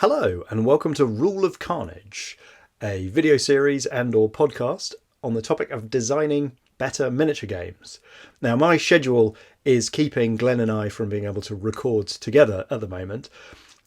Hello and welcome to Rule of Carnage, a video series and or podcast on the topic of designing better miniature games. Now my schedule is keeping Glenn and I from being able to record together at the moment,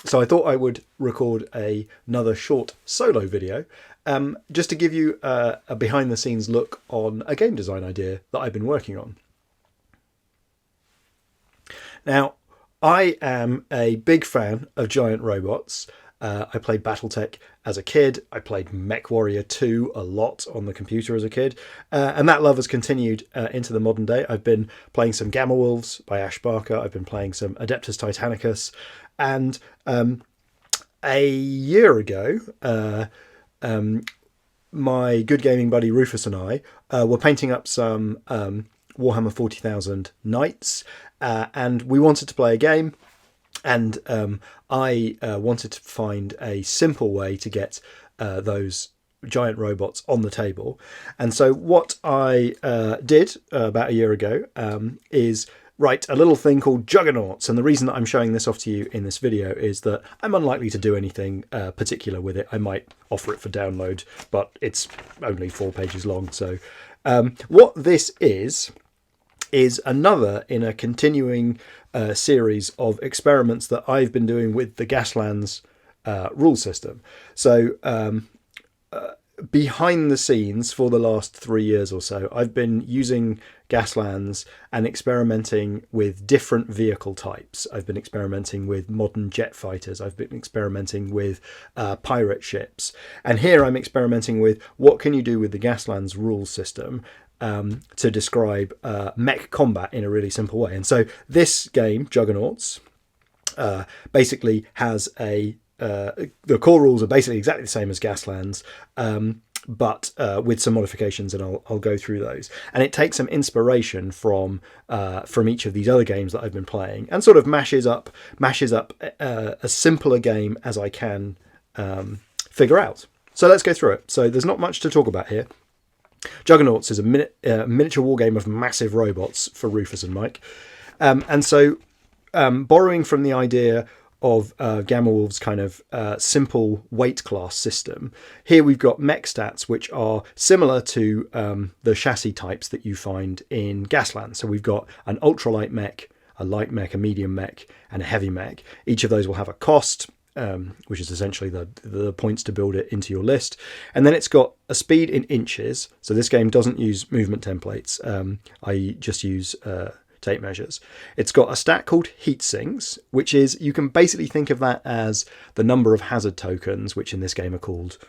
so I thought I would record another short solo video just to give you a behind the scenes look on a game design idea that I've been working on. Now, I am a big fan of giant robots. I played Battletech as a kid. I played MechWarrior 2 a lot on the computer as a kid. And that love has continued into the modern day. I've been playing some Gamma Wolves by Ash Barker. I've been playing some Adeptus Titanicus. And a year ago, my good gaming buddy Rufus and I were painting up some Warhammer 40,000 Knights. And we wanted to play a game. And I wanted to find a simple way to get those giant robots on the table. And so what I did about a year ago is write a little thing called Juggernauts. And the reason that I'm showing this off to you in this video is that I'm unlikely to do anything particular with it. I might offer it for download, but it's only 4 pages long. So what this is another in a continuing series of experiments that I've been doing with the Gaslands rule system. So behind the scenes for the last 3 years or so, I've been using Gaslands and experimenting with different vehicle types. I've been experimenting with modern jet fighters. I've been experimenting with pirate ships. And here I'm experimenting with what can you do with the Gaslands rule system to describe mech combat in a really simple way. And so this game, Juggernauts, basically has the core rules are basically exactly the same as Gaslands, but with some modifications, and I'll go through those. And it takes some inspiration from each of these other games that I've been playing, and sort of mashes up as simple a game as I can figure out. So let's go through it. So there's not much to talk about here. Juggernauts is a miniature war game of massive robots for Rufus and Mike. And so borrowing from the idea of Gamma Wolf's kind of simple weight class system, here we've got mech stats which are similar to the chassis types that you find in Gaslands. So we've got an ultralight mech, a light mech, a medium mech, and a heavy mech. Each of those will have a cost, which is essentially the points to build it into your list. And then it's got a speed in inches. So this game doesn't use movement templates. I just use tape measures. It's got a stat called heat sinks, which is, you can basically think of that as the number of hazard tokens, which in this game are called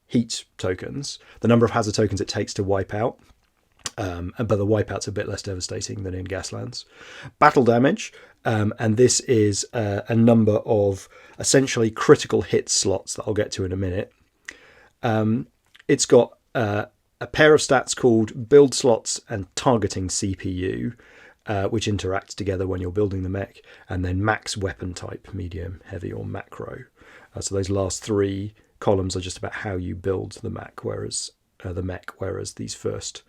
heat tokens, the number of hazard tokens it takes to wipe out. But the wipeout's a bit less devastating than in Gaslands. Battle damage, and this is a number of essentially critical hit slots that I'll get to in a minute. It's got a pair of stats called build slots and targeting CPU, which interact together when you're building the mech, and then max weapon type, medium, heavy, or macro. So those last 3 columns are just about how you build the mech, whereas these first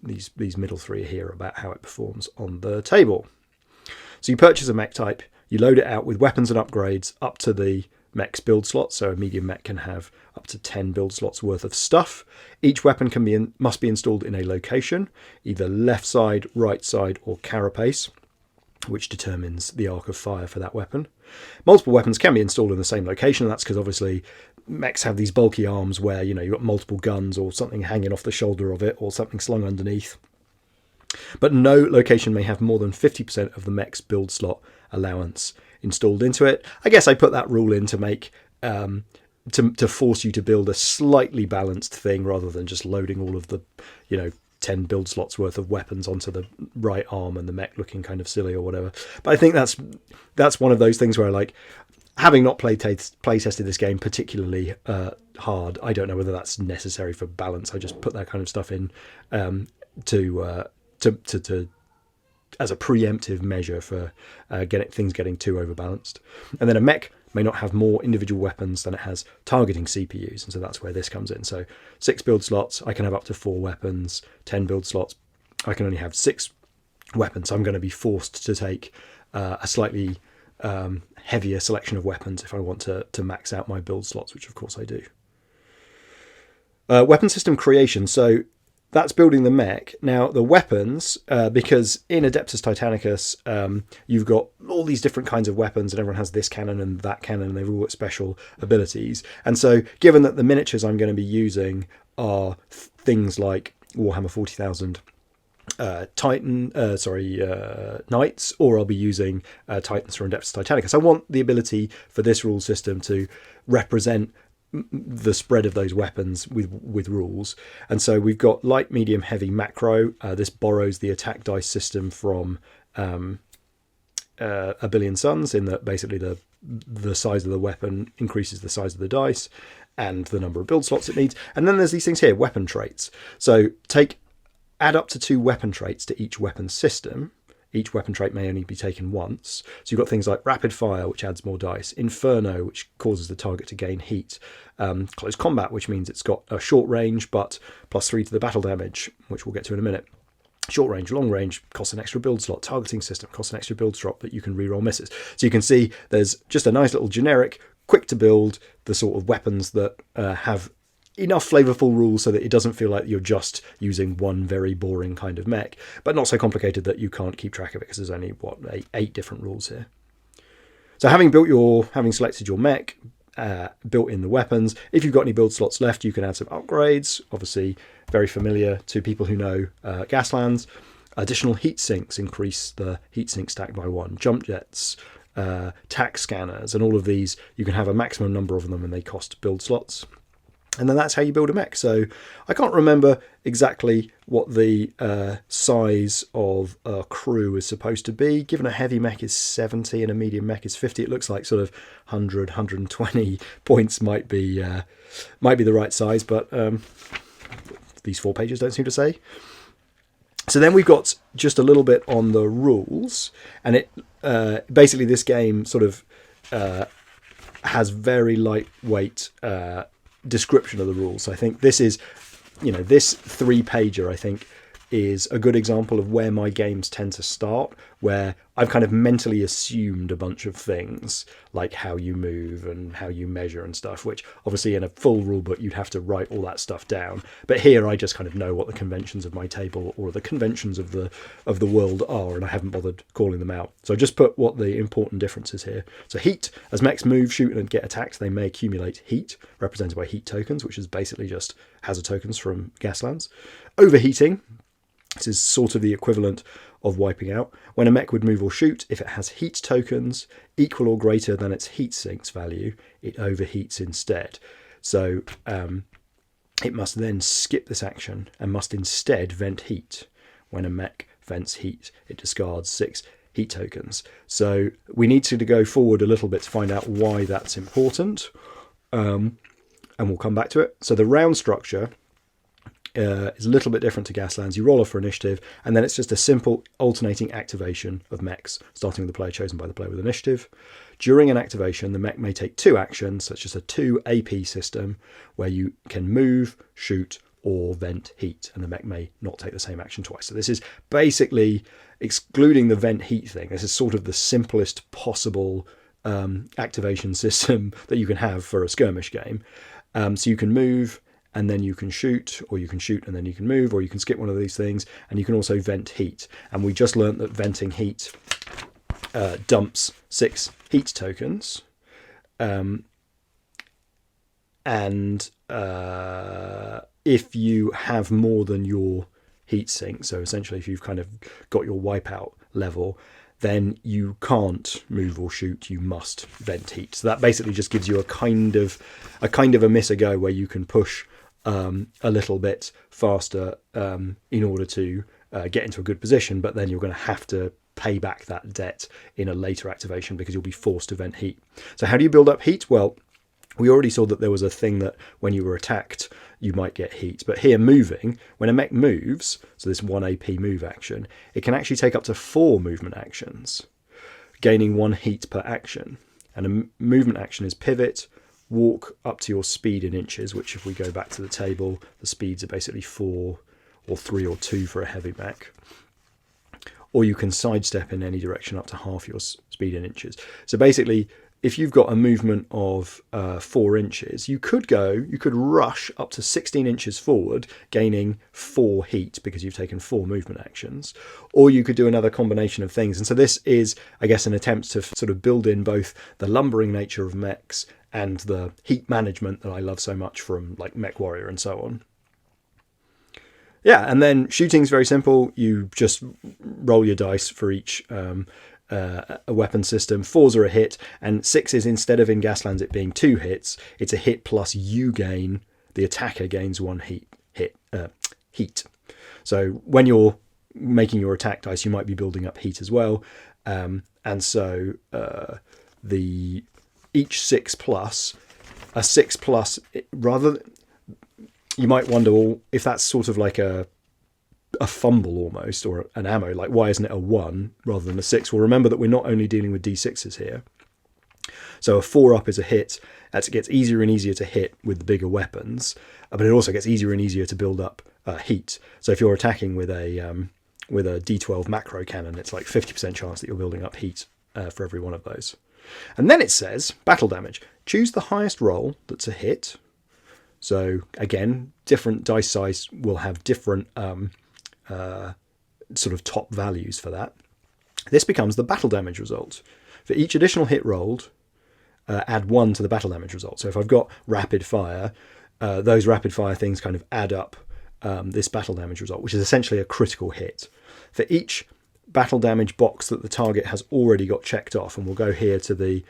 these middle 3 are here about how it performs on the table. So you purchase a mech type, you load it out with weapons and upgrades up to the mech's build slot. So a medium mech can have up to 10 build slots worth of stuff. Each weapon must be installed in a location, either left side, right side, or carapace, which determines the arc of fire for that weapon. Multiple weapons can be installed in the same location. That's because obviously mechs have these bulky arms where, you've got multiple guns or something hanging off the shoulder of it or something slung underneath. But no location may have more than 50% of the mech's build slot allowance installed into it. I guess I put that rule in to make to force you to build a slightly balanced thing rather than just loading all of the 10 build slots worth of weapons onto the right arm and the mech looking kind of silly or whatever. But I think that's one of those things where, like, having not play tested this game particularly hard, I don't know whether that's necessary for balance. I just put that kind of stuff in to as a preemptive measure for getting too overbalanced. And then a mech may not have more individual weapons than it has targeting CPUs, and so that's where this comes in. So 6 build slots, I can have up to 4 weapons. 10 build slots, I can only have 6 weapons. So I'm going to be forced to take a slightly heavier selection of weapons if I want to max out my build slots, which of course I do. Weapon system creation. So that's building the mech. Now the weapons, because in Adeptus Titanicus, you've got all these different kinds of weapons and everyone has this cannon and that cannon and they've all got special abilities. And so given that the miniatures I'm going to be using are things like Warhammer 40,000 Knights, or I'll be using Titans from Adeptus Titanicus, I want the ability for this rule system to represent the spread of those weapons with rules. And so we've got light, medium, heavy, macro. This borrows the attack dice system from A Billion Suns, in that basically the size of the weapon increases the size of the dice and the number of build slots it needs. And then there's these things here, weapon traits. So add up to 2 weapon traits to each weapon system. Each weapon trait may only be taken once. So you've got things like Rapid Fire, which adds more dice, Inferno, which causes the target to gain heat, Close Combat, which means it's got a short range but +3 to the battle damage, which we'll get to in a minute. Short range, long range, costs an extra build slot. Targeting system costs an extra build slot, but you can reroll misses. So you can see there's just a nice little generic, quick to build, the sort of weapons that have enough flavorful rules so that it doesn't feel like you're just using one very boring kind of mech, but not so complicated that you can't keep track of it, because there's only eight different rules here. So having selected your mech, built in the weapons, if you've got any build slots left, you can add some upgrades. Obviously very familiar to people who know Gaslands. Additional heat sinks increase the heat sink stack by 1. Jump jets, tack scanners, and all of these, you can have a maximum number of them and they cost build slots. And then that's how you build a mech. So I can't remember exactly what the size of a crew is supposed to be. Given a heavy mech is 70 and a medium mech is 50, it looks like sort of 100, 120 points might be the right size, but these 4 pages don't seem to say. So then we've got just a little bit on the rules, and it basically this game sort of has very lightweight description of the rules. I think this is, this 3-pager, I think, is a good example of where my games tend to start, where I've kind of mentally assumed a bunch of things, like how you move and how you measure and stuff, which obviously in a full rule book you'd have to write all that stuff down. But here I just kind of know what the conventions of my table or the conventions of the world are, and I haven't bothered calling them out. So I just put what the important differences here. So heat, as mechs move, shoot and get attacked, they may accumulate heat, represented by heat tokens, which is basically just hazard tokens from Gaslands. Overheating, this is sort of the equivalent of wiping out. When a mech would move or shoot, if it has heat tokens equal or greater than its heat sinks value, it overheats instead. So it must then skip this action and must instead vent heat. When a mech vents heat, it discards 6 heat tokens. So we need to go forward a little bit to find out why that's important, and we'll come back to it. So the round structure is a little bit different to Gaslands. You roll off for initiative, and then it's just a simple alternating activation of mechs, starting with the player chosen by the player with initiative. During an activation, the mech may take 2 actions, such as a 2 AP system, where you can move, shoot, or vent heat, and the mech may not take the same action twice. So this is basically, excluding the vent heat thing, this is sort of the simplest possible activation system that you can have for a skirmish game. So you can move, and then you can shoot, or you can shoot and then you can move, or you can skip one of these things, and you can also vent heat. And we just learnt that venting heat dumps 6 heat tokens, and if you have more than your heat sink, so essentially if you've kind of got your wipeout level, then you can't move or shoot, you must vent heat. So that basically just gives you a kind of a miss a go, where you can push a little bit faster in order to get into a good position, but then you're going to have to pay back that debt in a later activation because you'll be forced to vent heat. So how do you build up heat? Well, we already saw that there was a thing that when you were attacked you might get heat, but here moving, when a mech moves, so this 1 AP move action, it can actually take up to 4 movement actions, gaining 1 heat per action. And a movement action is pivot, walk up to your speed in inches, which if we go back to the table, the speeds are basically 4 or 3 or 2 for a heavy mech. or you can sidestep in any direction up to half your speed in inches. So basically, if you've got a movement of 4 inches, you could rush up to 16 inches forward, gaining 4 heat because you've taken 4 movement actions, or you could do another combination of things. And so this is, I guess, an attempt to sort of build in both the lumbering nature of mechs and the heat management that I love so much from like Mech Warrior and so on. Yeah, and then shooting's very simple. You just roll your dice for each a weapon system. 4s are a hit, and 6s, instead of in Gaslands it being 2 hits, it's a hit plus the attacker gains 1 heat. So when you're making your attack dice, you might be building up heat as well. And so each 6+, a 6+, you might wonder, if that's sort of like a fumble almost, or an ammo, like why isn't it a 1 rather than a 6? Well, remember that we're not only dealing with d6s here. So a 4 up is a hit. As it gets easier and easier to hit with the bigger weapons, but it also gets easier and easier to build up heat. So if you're attacking with a d12 macro cannon, it's like 50% chance that you're building up heat for every one of those. And then it says battle damage. Choose the highest roll that's a hit. So again, different dice size will have different sort of top values for that. This becomes the battle damage result. For each additional hit rolled, add 1 to the battle damage result. So if I've got rapid fire, those rapid fire things kind of add up this battle damage result, which is essentially a critical hit. For each battle damage box that the target has already got checked off, and we'll go here to the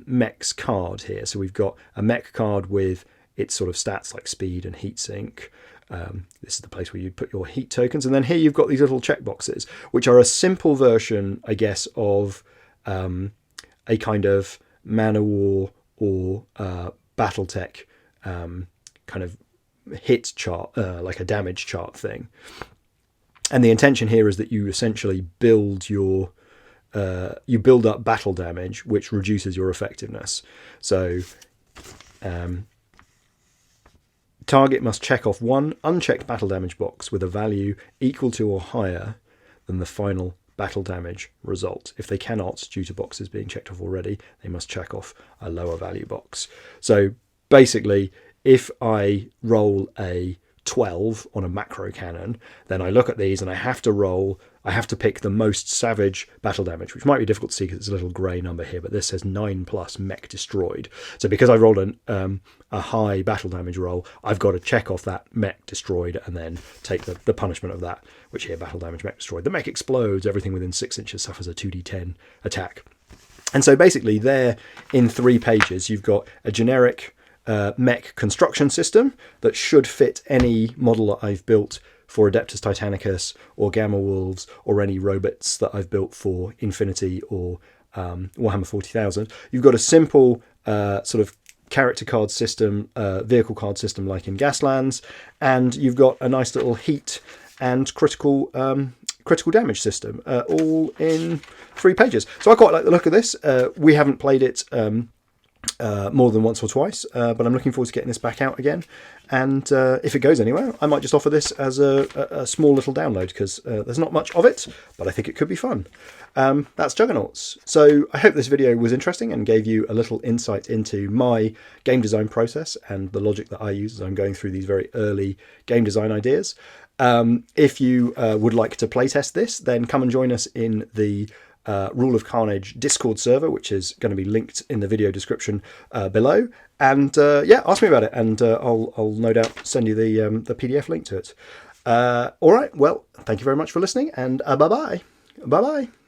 mechs card here. So we've got a mech card with its sort of stats like speed and heat sink. This is the place where you put your heat tokens. And then here you've got these little checkboxes, which are a simple version, I guess, of a kind of Man of War or Battletech kind of hit chart, like a damage chart thing. And the intention here is that you essentially build up battle damage, which reduces your effectiveness. So target must check off 1 unchecked battle damage box with a value equal to or higher than the final battle damage result. If they cannot, due to boxes being checked off already, they must check off a lower value box. So basically, if I roll a 12 on a macro cannon, then I look at these and I have to pick the most savage battle damage, which might be difficult to see because it's a little grey number here, but this says 9+ mech destroyed. So because I rolled a high battle damage roll, I've got to check off that mech destroyed and then take the punishment of that, which here, battle damage mech destroyed. The mech explodes, everything within 6 inches suffers a 2d10 attack. And so basically there, in 3 pages, you've got a generic mech construction system that should fit any model that I've built for Adeptus Titanicus or Gamma Wolves, or any robots that I've built for Infinity or Warhammer 40,000. You've got a simple sort of character card system, vehicle card system like in Gaslands, and you've got a nice little heat and critical damage system, all in 3 pages. So I quite like the look of this. We haven't played it more than once or twice, but I'm looking forward to getting this back out again. And if it goes anywhere, I might just offer this as a small little download, because there's not much of it, but I think it could be fun. That's Juggernauts. So I hope this video was interesting and gave you a little insight into my game design process and the logic that I use as I'm going through these very early game design ideas. If you would like to playtest this, then come and join us in the Rule of Carnage Discord server, which is going to be linked in the video description below. And yeah, ask me about it, and I'll no doubt send you the PDF link to it. All right, well, thank you very much for listening, and bye-bye. Bye-bye.